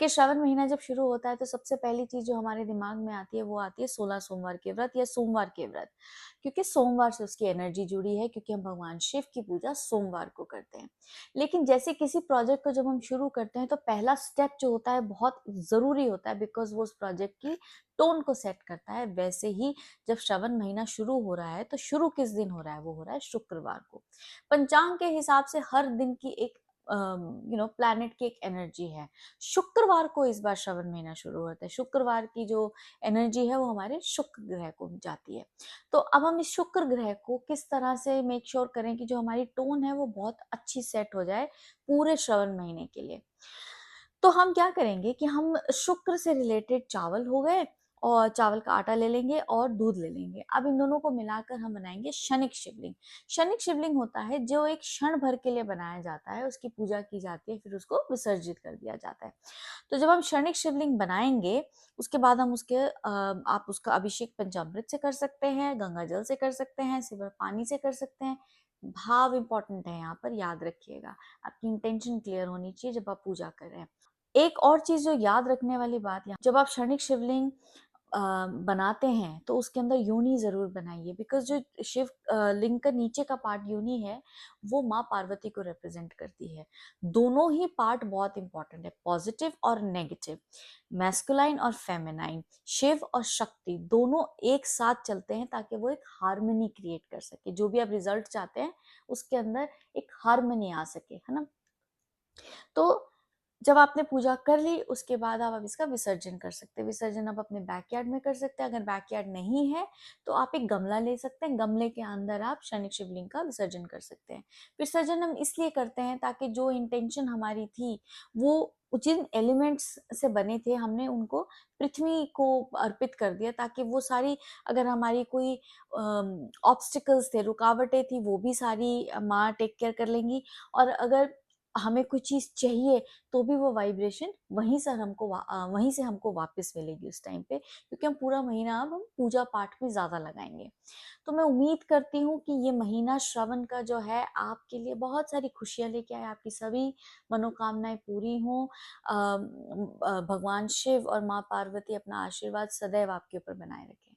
कि श्रावण महीना जब शुरू होता है तो सबसे पहली चीज जो हमारे दिमाग में आती है वो आती है 16 सोमवार के व्रत या सोमवार के व्रत, क्योंकि सोमवार से उसकी एनर्जी जुड़ी है, क्योंकि हम भगवान शिव की पूजा सोमवार को करते हैं। लेकिन जैसे किसी प्रोजेक्ट को जब हम शुरू करते हैं तो पहला स्टेप जो होता है बहुत जरूरी होता है, बिकॉज वो उस प्रोजेक्ट की टोन को सेट करता है। वैसे ही जब श्रावण महीना शुरू हो रहा है तो शुरू किस दिन हो रहा है, वो हो रहा है शुक्रवार को। पंचांग के हिसाब से हर दिन की एक प्लैनेट की एक एनर्जी है। शुक्रवार को इस बार श्रावण महीना शुरू होता है। शुक्रवार की जो एनर्जी है वो हमारे शुक्र ग्रह को जाती है। तो अब हम इस शुक्र ग्रह को किस तरह से मेक श्योर करें कि जो हमारी टोन है वो बहुत अच्छी सेट हो जाए पूरे श्रावण महीने के लिए। तो हम क्या करेंगे कि हम शुक्र से रिलेटेड चावल हो गए, और चावल का आटा ले लेंगे और दूध ले लेंगे। अब इन दोनों को मिलाकर हम बनाएंगे शनिक शिवलिंग। शनिक शिवलिंग होता है जो एक क्षण भर के लिए बनाया जाता है, उसकी पूजा की जाती है, फिर उसको विसर्जित कर दिया जाता है। तो जब हम क्षणिक शिवलिंग बनाएंगे उसके बाद हम आप उसका अभिषेक पंचामृत से कर सकते हैं, गंगा जल से कर सकते हैं, सिर्फ पानी से कर सकते हैं। भाव इंपॉर्टेंट है यहाँ पर, याद रखिएगा। आपकी इंटेंशन क्लियर होनी चाहिए जब आप पूजा कर रहे हैं। एक और चीज जो याद रखने वाली बात, यहाँ जब आप क्षणिक शिवलिंग बनाते हैं तो उसके अंदर योनि जरूर बनाइए, बिकॉज जो शिव लिंग का नीचे का पार्ट योनि है वो माँ पार्वती को रिप्रेजेंट करती है। दोनों ही पार्ट बहुत इंपॉर्टेंट है, पॉजिटिव और नेगेटिव, मैस्कुलाइन और फेमिनाइन, शिव और शक्ति दोनों एक साथ चलते हैं ताकि वो एक हार्मनी क्रिएट कर सके। जो भी आप रिजल्ट चाहते हैं उसके अंदर एक हार्मनी आ सके, है ना। तो जब आपने पूजा कर ली उसके बाद आप अब इसका विसर्जन कर सकते हैं। विसर्जन आप अपने बैकयार्ड में कर सकते हैं। अगर बैकयार्ड नहीं है तो आप एक गमला ले सकते हैं, गमले के अंदर आप शनिक शिवलिंग का विसर्जन कर सकते हैं। विसर्जन हम इसलिए करते हैं ताकि जो इंटेंशन हमारी थी वो जिन एलिमेंट्स से बने थे हमने उनको पृथ्वी को अर्पित कर दिया, ताकि वो सारी, अगर हमारी कोई ऑब्स्टिकल्स थे, रुकावटें थी, वो भी सारी माँ टेक केयर कर लेंगी। और अगर हमें कुछ चीज चाहिए तो भी वो वाइब्रेशन वहीं से हमको वापस मिलेगी उस टाइम पे, क्योंकि हम पूरा महीना अब हम पूजा पाठ में ज्यादा लगाएंगे। तो मैं उम्मीद करती हूँ कि ये महीना श्रावण का जो है आपके लिए बहुत सारी खुशियां लेके आए, आपकी सभी मनोकामनाएं पूरी हों। भगवान शिव और माँ पार्वती अपना आशीर्वाद सदैव आपके ऊपर बनाए रखें।